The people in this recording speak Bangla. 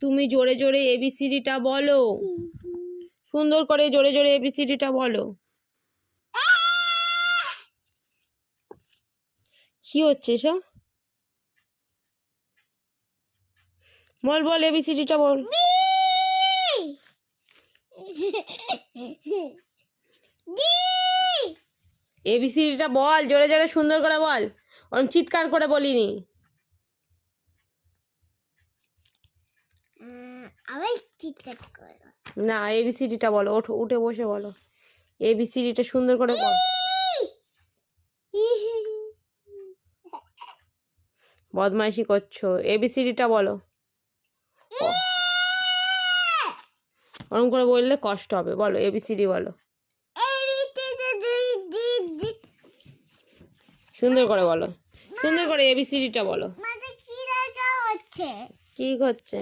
তুমি জোরে জোরে এবিসিডিটা বলো, সুন্দর করে জোরে জোরে এবিসিডিটা বলো। কি হচ্ছে এসব? বল বল এবিসিডিটা বল। এবিসিডিটা বল, জোরে জোরে সুন্দর করে বল, ওরম চিৎকার করে বলিনি। আবার চিৎকার করো না, এবিসিডিটা বলো, ওঠো, উঠে বসে বলো এবিসিডিটা সুন্দর করে বল। বদমাইশি করছো, এবিসিডিটা বলো। ওরম করে বললে কষ্ট হবে, বলো এবিসিডি বলো, সুন্দর করে বলো, সুন্দর করে এবিসিডিটা বলো। মাঝে কি লাগা হচ্ছে? কি করছে?